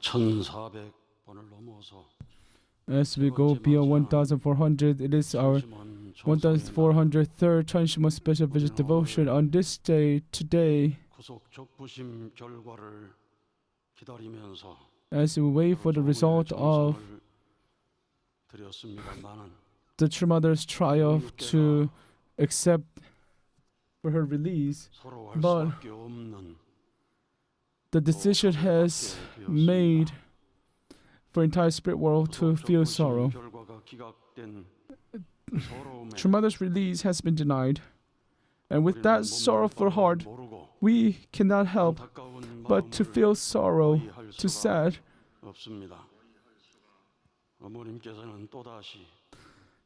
1400번을 넘어서 As we go beyond 1,400, it is our 1,403rd Cheonshim Won special visit devotion on this day, today. 구속 적부심 결과를 기다리면서 As we wait for the result of the true mother's triumph to accept for her release, but the decision has made for entire spirit world to feel sorrow. True mother's release has been denied, and with that sorrowful heart, we cannot help but to feel sorrow, to sad.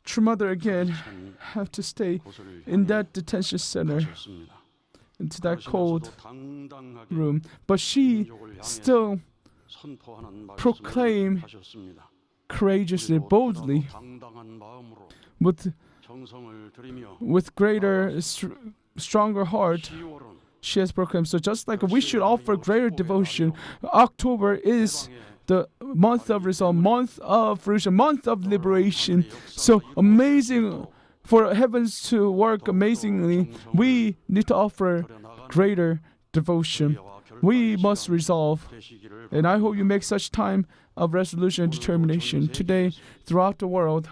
True mother again have to stay in that detention center, into that cold room, but she still proclaim courageously, boldly, with greater, stronger heart. She has proclaimed. So just like we should offer greater devotion, October is the month of resolve, month of fruition, month of liberation. So amazing for heavens to work amazingly. We need to offer greater devotion. We must resolve. And I hope you make such time of resolution and determination today throughout the world.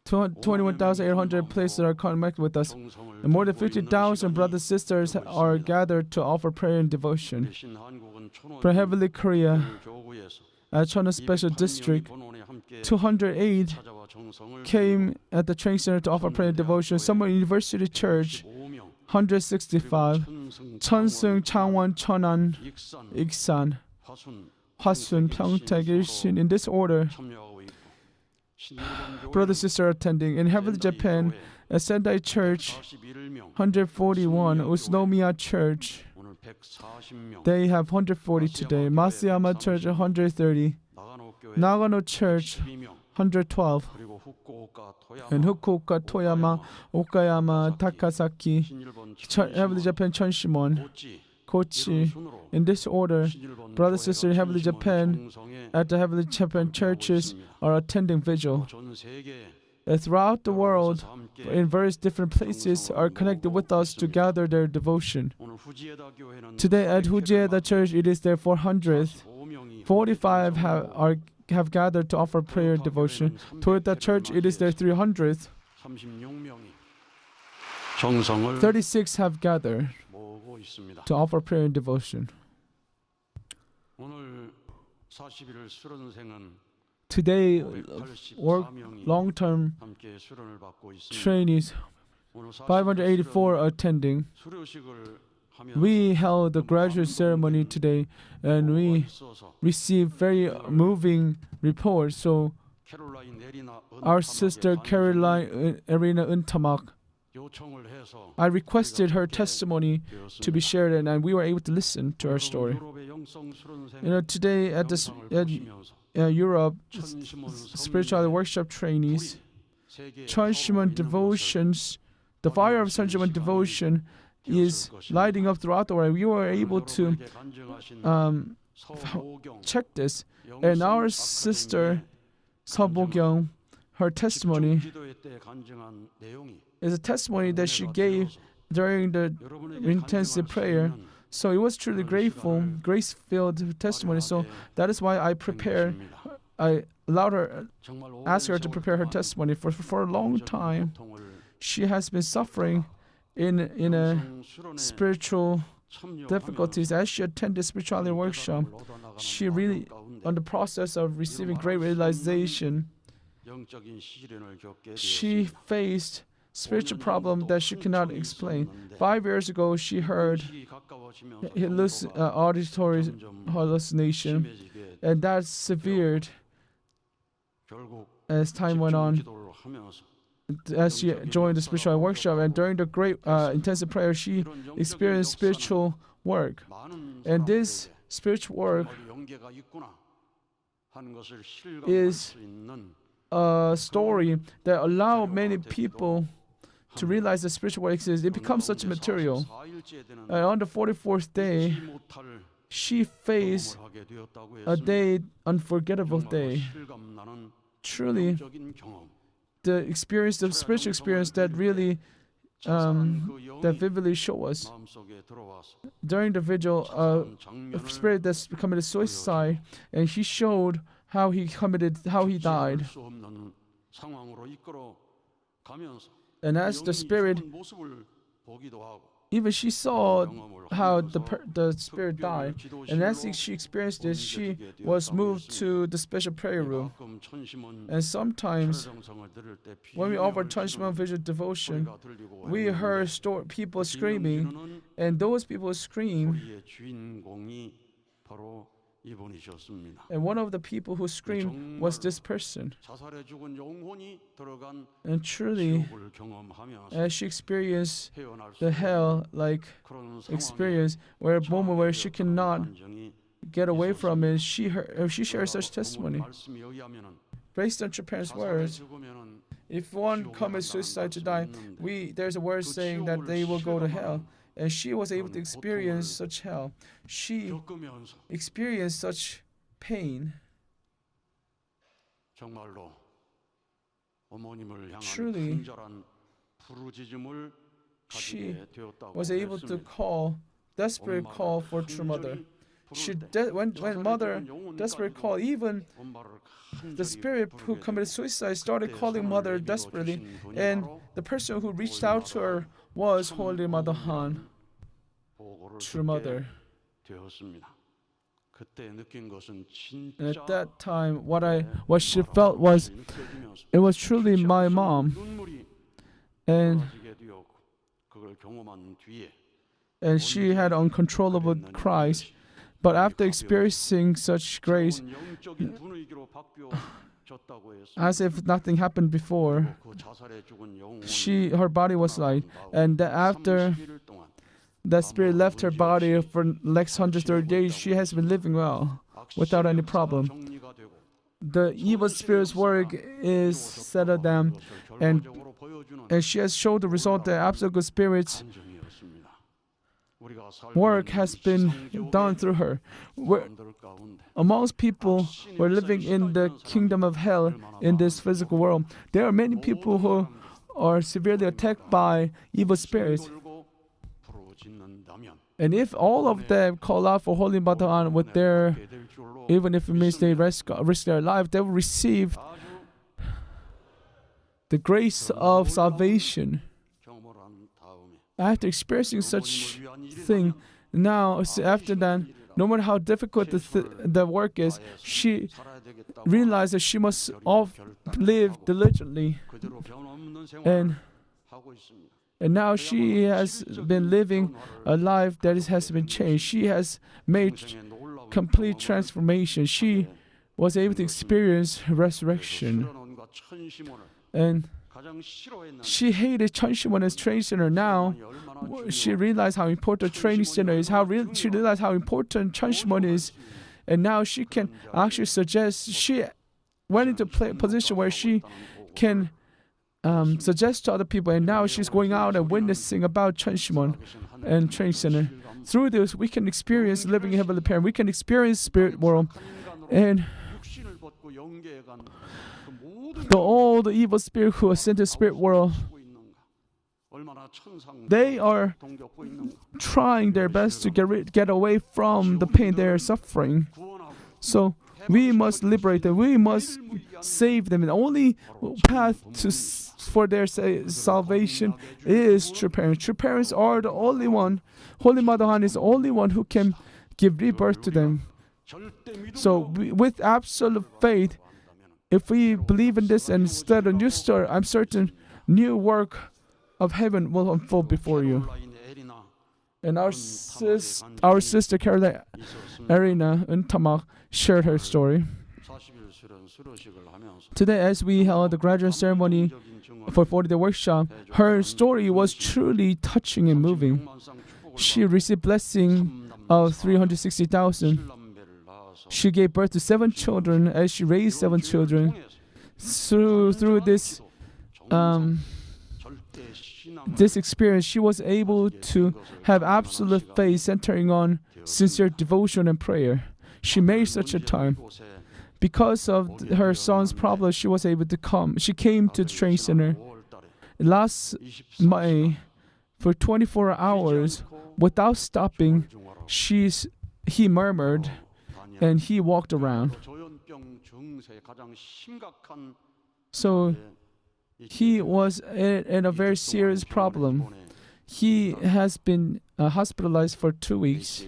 21,800 places are connected with us, and more than 50,000 brothers and sisters are gathered to offer prayer and devotion. From Heavenly Korea, at Cheonwon Special District, 208 came at the training center to offer prayer and devotion. Somewhere University Church, 165, Cheonseung, Changwon, Cheonan, Iksan, Hwasun, Pyeongtaek, Ilsin. In this order, brothers and sisters are attending. In Heavenly Japan, at Sendai Church, 141, Usnomiya Church, they have 140 today. Masayama Church, 130. Nagano Church, 112. And Fukuoka, Toyama, Okayama, Takasaki, Heavenly Japan, Cheonshim Won, Kochi. In this order, brothers and sisters in Heavenly Japan at the Heavenly Japan churches are attending vigil. Throughout the world, in various different places, are connected with us to gather their devotion. Today at Hujieda Church, it is their 400th. 45 have gathered to offer prayer and devotion. Toyota Church, it is their 300th. 36 have gathered to offer prayer and devotion. Today, long-term trainees, 584 are attending. We held the graduate ceremony today, and we received very moving reports. So, our sister Caroline Arena Untamak, I requested her testimony to be shared, and we were able to listen to her story. Today at Europe, spirituality workshop trainees, Cheonshim Won devotions, the fire of Cheonshim Won devotion is lighting up throughout the world. We were able to check this, and our sister Seo Bo-kyung, her testimony is a testimony that she gave during the intensive prayer. So it was truly grateful, grace-filled testimony. So that is why I allowed her, asked her to prepare her testimony. For a long time, she has been suffering in a spiritual difficulties. As she attended spirituality workshop, she really on the process of receiving great realization. She faced spiritual problem that she cannot explain. 5 years ago, she heard auditory hallucination, and that severed as time went on. As she joined the spiritual workshop, and during the great intensive prayer, she experienced spiritual work. And this spiritual work is a story that allowed many people to realize the spiritual world exists, it becomes such material. And on the 44th day, she faced a day, unforgettable day. Truly, the experience, the spiritual experience that really, that vividly show us. During the vigil, a spirit that's committed suicide, and he showed how he died. And as the spirit, even she saw how the spirit died, and as she experienced this, she was moved to the special prayer room. And sometimes, when we offer Cheonshim Won visual devotion, we heard people screaming, and those people scream. And one of the people who screamed was this person. And truly, as she experienced the hell-like experience, where a moment where she cannot get away from it, she shared such testimony. Based on your parents' words, if one commits suicide to die, there's a word saying that they will go to hell. And she was able to experience such hell. She experienced such pain. Truly, she was able to call, desperate call for true mother. When mother desperate called, even the spirit who committed suicide started calling mother desperately, and the person who reached out to her was Holy Mother Han, true mother. And at that time, what she felt was, it was truly my mom, and she had uncontrollable cries. But after experiencing such grace, as if nothing happened before, her body was light. And after that spirit left her body for the next 130 days, she has been living well, without any problem. The evil spirit's work is settled down, and she has showed the result that absolute good spirit's work has been done through her. Amongst people who are living in the kingdom of hell in this physical world, there are many people who are severely attacked by evil spirits. And if all of them call out for Holy Mother Han with even if it means they risk their life, they will receive the grace of salvation. After experiencing such thing, now after that, no matter how difficult the work is, she realized that she must live diligently, and now she has been living a life that has been changed. She has made complete transformation. She was able to experience resurrection, and she hated Cheonshim Won as training center. Now she realized how important training center is. She realized how important Cheonshim Won is, and now she can actually suggest. She went into a position where she can suggest to other people, and now she's going out and witnessing about Cheonshim Won and training center. Through this, we can experience living in heavenly parent. We can experience spirit world, and all the evil spirit who ascend to spirit world, they are trying their best to get away from the pain they are suffering. So we must liberate them. We must save them. And the only path for their salvation is true parents. True parents are the only one. Holy Mother Han is the only one who can give rebirth to them. So with absolute faith, if we believe in this and start a new story, I'm certain new work of heaven will unfold before you. And our sister Caroline Arena in Tamak shared her story. Today, as we held the graduate ceremony for 40-day workshop, her story was truly touching and moving. She received blessing of 360,000. She gave birth to 7 children as she raised 7 children. Through this this experience, she was able to have absolute faith centering on sincere devotion and prayer. She made such a time. Because of her son's problem, she was able to come. She came to the training center last May for 24 hours without stopping. He murmured and he walked around. So he was in a very serious problem. He has been hospitalized for 2 weeks.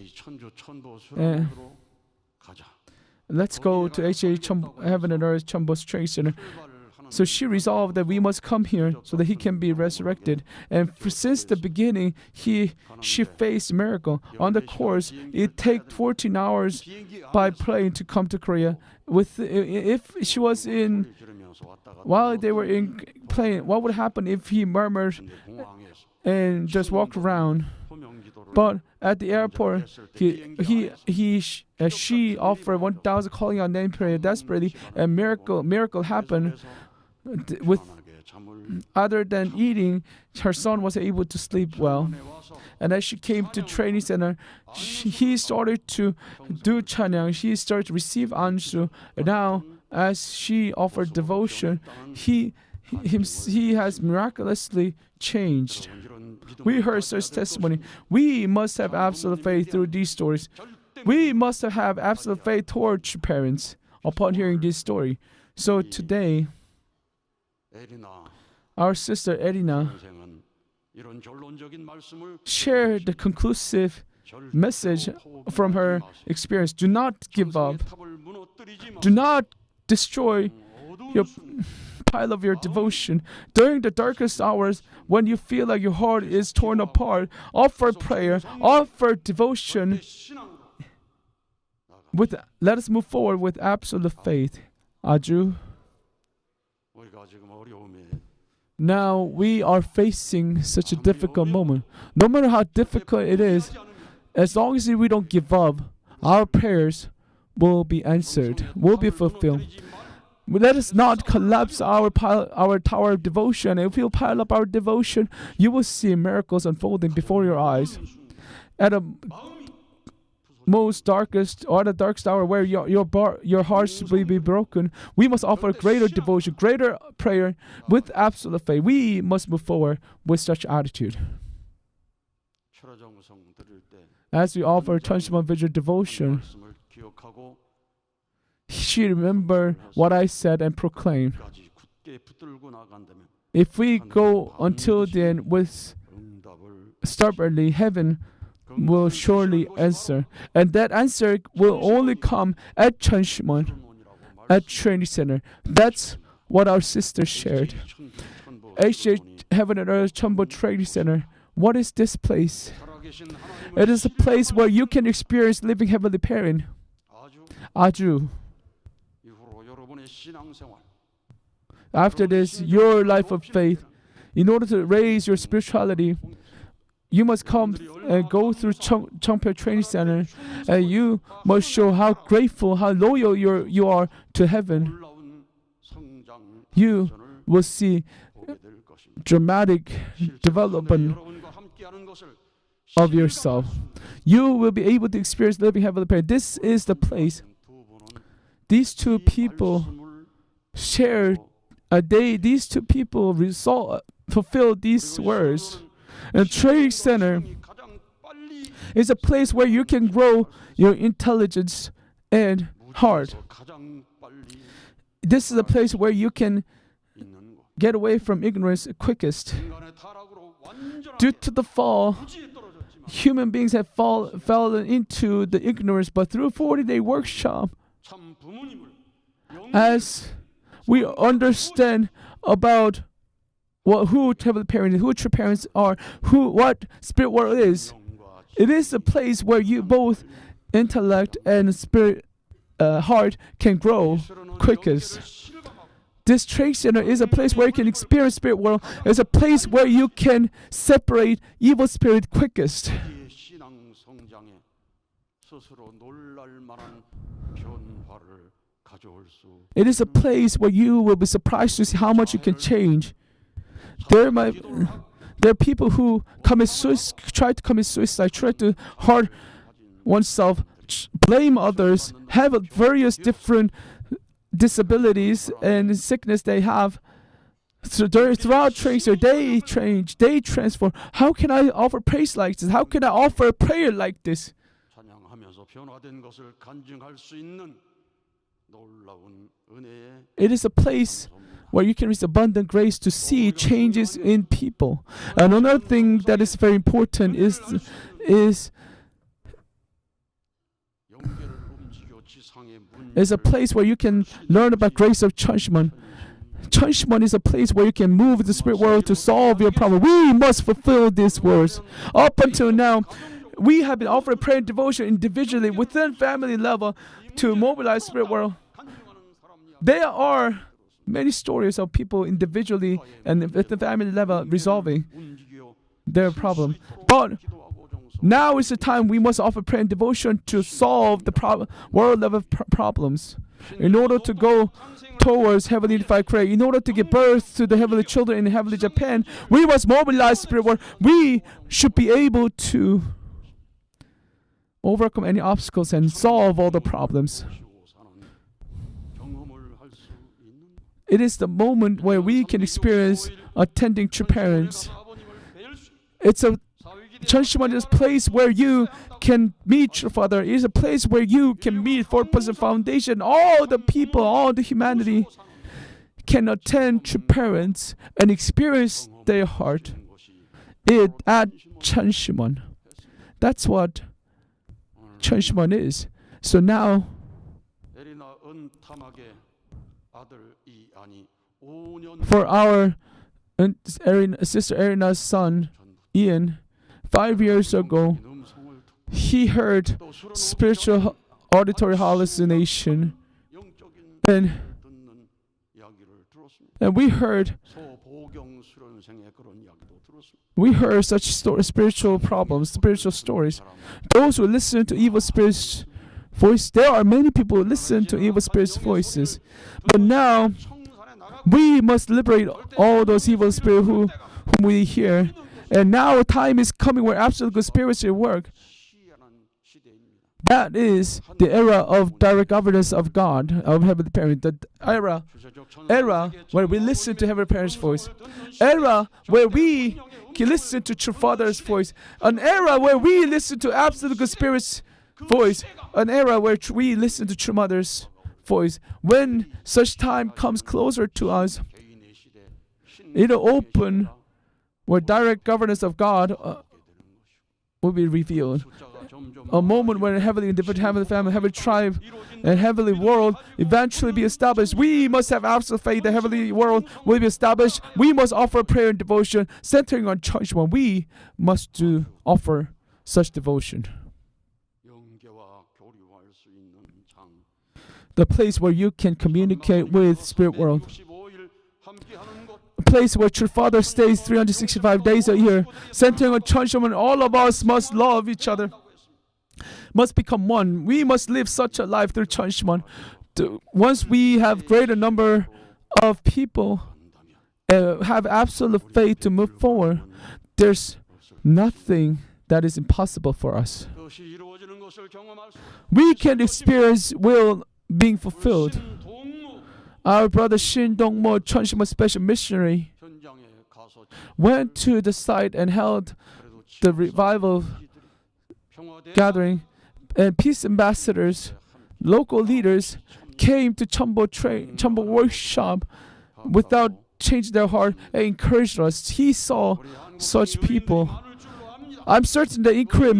Let's go to Heaven and Earth Chombo Training Center. So she resolved that we must come here so that he can be resurrected. And since the beginning, she faced miracle. On the course, it takes 14 hours by plane to come to Korea. If she was while they were in plane, what would happen if he murmured and just walked around? But at the airport, she offered 1,000 calling on name prayer desperately, and miracle happened. Other than eating, her son was able to sleep well. And as she came to training center, he started to do chanang. She started to receive anshu. Now, as she offered devotion, he has miraculously changed. We heard such testimony. We must have absolute faith through these stories. We must have absolute faith towards parents upon hearing this story. So today, our sister Erina shared the conclusive message from her experience. Do not give up. Do not destroy your pile of your devotion. During the darkest hours, when you feel like your heart is torn apart, offer prayer, offer devotion. Let us move forward with absolute faith. Aju. Now we are facing such a difficult moment. No matter how difficult it is, as long as we don't give up, our prayers will be answered, will be fulfilled. Let us not collapse our tower of devotion. If you pile up our devotion, you will see miracles unfolding before your eyes. At the most darkest or the darkest hour where your hearts will be broken, we must offer greater devotion, greater prayer with absolute faith. We must move forward with such attitude. As we offer Cheonshim Won vigil devotion, she remembered what I said and proclaimed. If we go until the end with stubbornly, heaven will surely answer. And that answer will only come at Cheonshim Won, at Training Center. That's what our sister shared. HJ Heaven and Earth Chombo Training Center. What is this place? It is a place where you can experience living heavenly parent. Aju. After this, your life of faith, in order to raise your spirituality, you must come and go through Cheonpyeol Training Center, and you must show how grateful, how loyal you are to heaven. You will see dramatic development of yourself. You will be able to experience living heavenly parent. This is the place. These two people shared a day. These two people fulfilled these words. And Training Center is a place where you can grow your intelligence and heart. This is a place where you can get away from ignorance quickest. Due to the fall, human beings have fallen into the ignorance, but through 40-day workshop, as we understand about who heavenly parents, who true parents are, what spirit world is, it is a place where you both intellect and spirit heart can grow quickest. This training center is a place where you can experience spirit world. It's a place where you can separate evil spirit quickest. It is a place where you will be surprised to see how much you can change. There are people who try to commit suicide, try to hurt oneself, blame others, have various different disabilities and sickness they have. So throughout training, they change, they transform. How can I offer praise like this? How can I offer prayer like this? 찬양하면서 변화된 것을 간증할 수 있는 놀라운 은혜의 It is a place where you can receive abundant grace to see changes in people. And another thing that is very important is a place where you can learn about grace of Cheonshim Won. Cheonshim Won is a place where you can move the spirit world to solve your problem. We must fulfill these words. Up until now, we have been offering prayer and devotion individually within family level to mobilize spirit world. There are many stories of people individually and at the family level resolving their problem. But now is the time we must offer prayer and devotion to solve the world level problems. In order to go towards heavenly unified Korea, in order to give birth to the heavenly children in heavenly Japan, we must mobilize spirit world. We should be able to overcome any obstacles and solve all the problems. It is the moment where we can experience attending true parents. Cheonshim Won is a place where you can meet your father. It is a place where you can meet for Person Foundation. All the people, all the humanity can attend true parents and experience their heart. At Cheonshim Won. That's what Cheonshim Won is. So now, for our sister Erina's son, Ian, 5 years ago, he heard spiritual auditory hallucination, and we heard such spiritual problems, spiritual stories. Those who listen to evil spirits' voice, there are many people who listen to evil spirits' voices. But now, we must liberate all those evil spirits whom we hear. And now time is coming where absolute good spirits will work. That is the era of direct governance of God, of Heavenly Parent. The era where we listen to Heavenly Parent's voice. Era where we can listen to True Father's voice. An era where we listen to absolute good spirit's voice. An era where we listen to True Mother's voice. When such time comes closer to us, it'll open where direct governance of God will be revealed. A moment when heavenly individual, heavenly family, heavenly tribe, and heavenly world eventually be established. We must have absolute faith the heavenly world will be established. We must offer prayer and devotion centering on Cheonshim Won. We must offer such devotion. The place where you can communicate with spirit world. A place where True Father stays 365 days a year, centering on Cheonshim Won. All of us must love each other, must become one. We must live such a life through Cheonshim Won. Once we have greater number of people have absolute faith to move forward, there's nothing that is impossible for us. We can experience will being fulfilled. Our brother Shin Dong-mo, Cheonshim Won special missionary, went to the site and held the revival gathering, and peace ambassadors, local leaders came to Chombo workshop without changing their heart and encouraged us. He saw such people. I'm certain that in Korea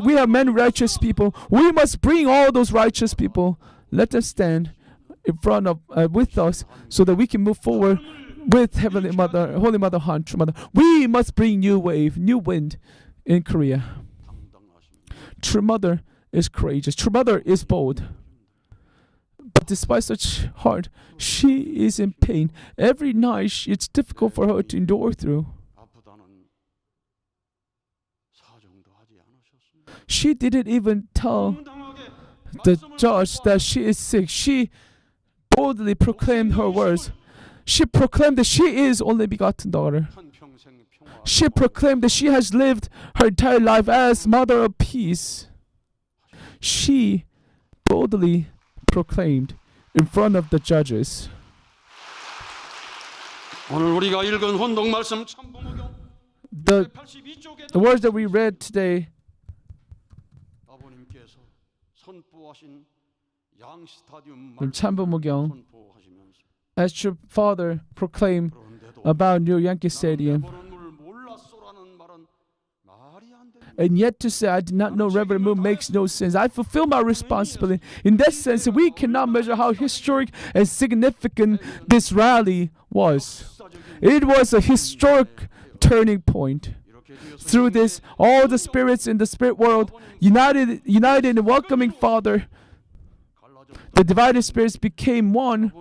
we have many righteous people. We must bring all those righteous people. Let them stand in front of with us so that we can move forward with Heavenly Mother, Holy Mother Han, True Mother. We must bring new wave, new wind in Korea. True Mother is courageous. True Mother is bold. But despite such heart, she is in pain. Every night it's difficult for her to endure through. She didn't even tell the judge that she is sick. She boldly proclaimed her words. She proclaimed that she is only begotten daughter. She proclaimed that she has lived her entire life as mother of peace. She boldly proclaimed in front of the judges. 오늘 우리가 읽은 혼동 말씀 참부모경 The words that we read today, 아버님께서 선포하신 양 스타디움 from 참부모경, 선포하시면서 as your father proclaimed 그런데도 about New Yankee Stadium, 내버린 물 몰랐소라는 말은 말이 안 됩니다. and yet to say, I did not know Reverend Moon makes no sense. I fulfill my responsibility. In that sense, we cannot measure how historic and significant this rally was. It was a historic turning point. Through this, all the spirits in the spirit world united in welcoming Father. The divided spirits became one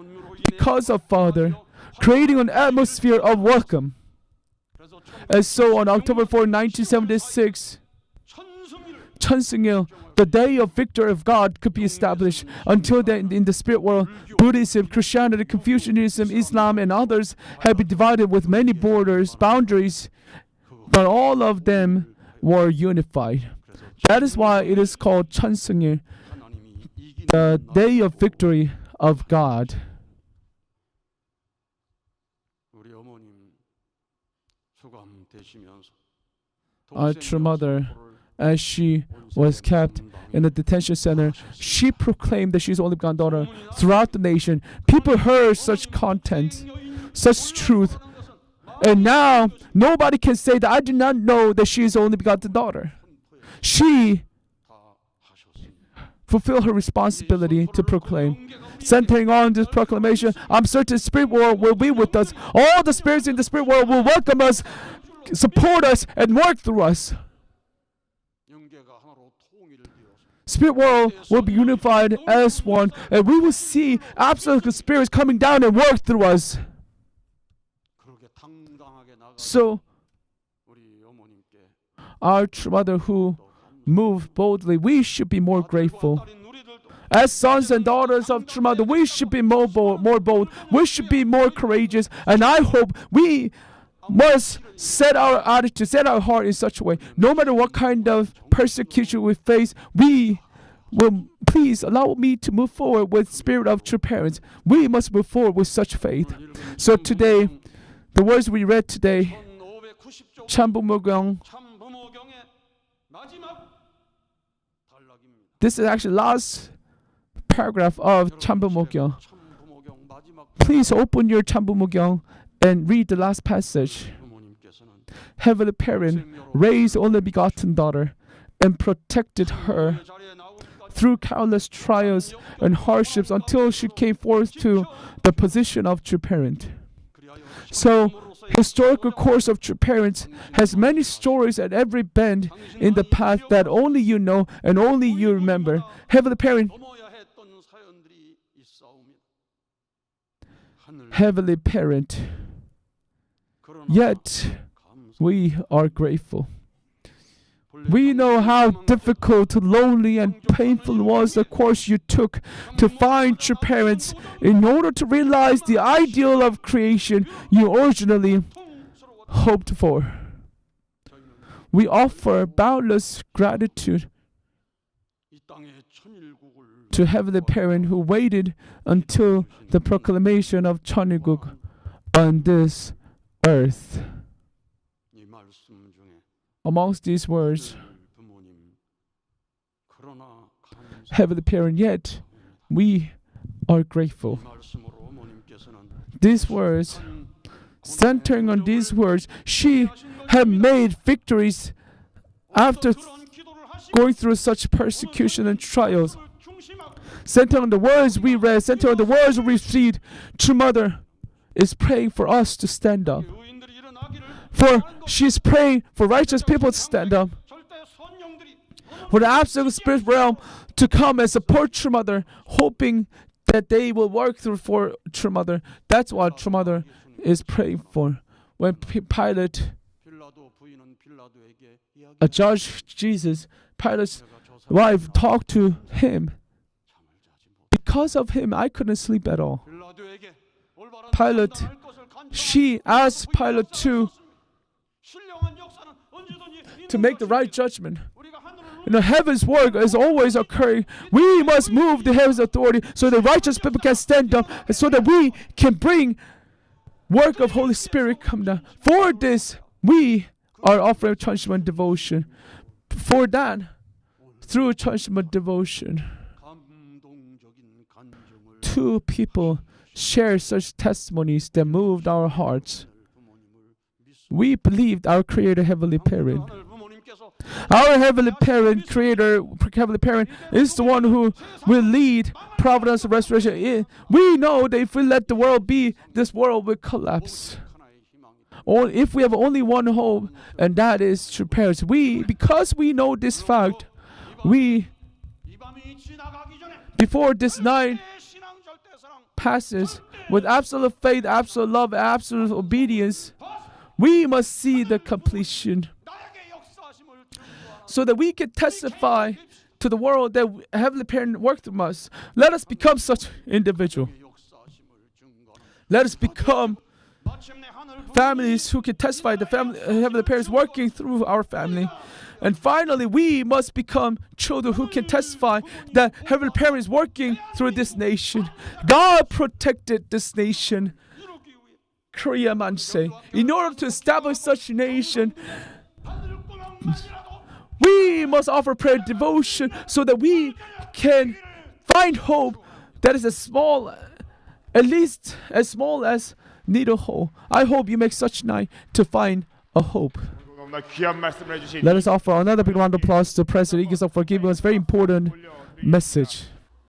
because of Father, creating an atmosphere of welcome. And so on October 4, 1976, Cheonshim, the day of victory of God, could be established. Until then, in the spirit world, Buddhism, Christianity, Confucianism, Islam, and others have been divided with many boundaries, but all of them were unified. That is why it is called Cheonshim, the day of victory of God. 우리 어머님 수감되시면서 Our true mother, as she was kept in the detention center, she proclaimed that she's only begotten daughter throughout the nation. People heard such content, such truth, and now nobody can say that I do not know that she is only begotten daughter. She fulfilled her responsibility to proclaim. Centering on this proclamation, I'm certain the spirit world will be with us. All the spirits in the spirit world will welcome us, support us, and work through us. Spirit world will be unified as one, and we will see absolute spirits coming down and work through us. So, our true mother who moved boldly, we should be more grateful. As sons and daughters of true mother, we should be more bold. We should be more courageous, and I hope we must set our attitude, set our heart in such a way. No matter what kind of persecution we face, we will please allow me to move forward with spirit of true parents. We must move forward with such faith. So today, the words we read today, 참부모경. This is actually last paragraph of 참부모경. Please open your 참부모경 and read the last passage. Heavenly Parent raised only begotten daughter and protected her through countless trials and hardships until she came forth to the position of true parent. So, historical course of true parents has many stories at every bend in the path that only you know and only you remember. Heavenly Parent, Heavenly Parent, yet we are grateful. We know how difficult, lonely, and painful was the course you took to find true parents in order to realize the ideal of creation you originally hoped for. We offer boundless gratitude to Heavenly Parent who waited until the proclamation of 천일국 on this earth. Amongst these words, Heavenly Parent, yet we are grateful. These words, centering on these words, she had made victories after going through such persecution and trials. Centering on the words we read, centering on the words we received, True Mother is praying for us to stand up. For she's praying for righteous people to stand up. For the absolute spirit realm to come and support True Mother, hoping that they will work through for True Mother. That's what True Mother is praying for. When Pilate, a judge Jesus, Pilate's wife talked to him. Because of him, I couldn't sleep at all. Pilate, she asked Pilate to make the right judgment. Heaven's work is always occurring. We must move the heaven's authority so the righteous people can stand up, and so that we can bring work of Holy Spirit come down. For this, we are offering Cheonshim Won devotion. For that, through Cheonshim Won devotion, two people share such testimonies that moved our hearts. We believed our Creator, Heavenly Parent. Our Heavenly Parent, Creator, Heavenly Parent, is the one who will lead providence and restoration. We know that if we let the world be, this world will collapse. Or if we have only one hope, and that is true parents. Because we know this fact, before this night passes, with absolute faith, absolute love, absolute obedience, we must see the completion, so that we can testify to the world that Heavenly Parent worked through us. Let us become such individual. Let us become families who can testify the Heavenly Parents working through our family. And finally, we must become children who can testify that Heavenly Parent is working through this nation. God protected this nation, Korea Manse. In order to establish such a nation, we must offer prayer devotion so that we can find hope that is at least as small as needle hole. I hope you make such night to find a hope. Let us offer another big round of applause to President Lee for giving us very important message.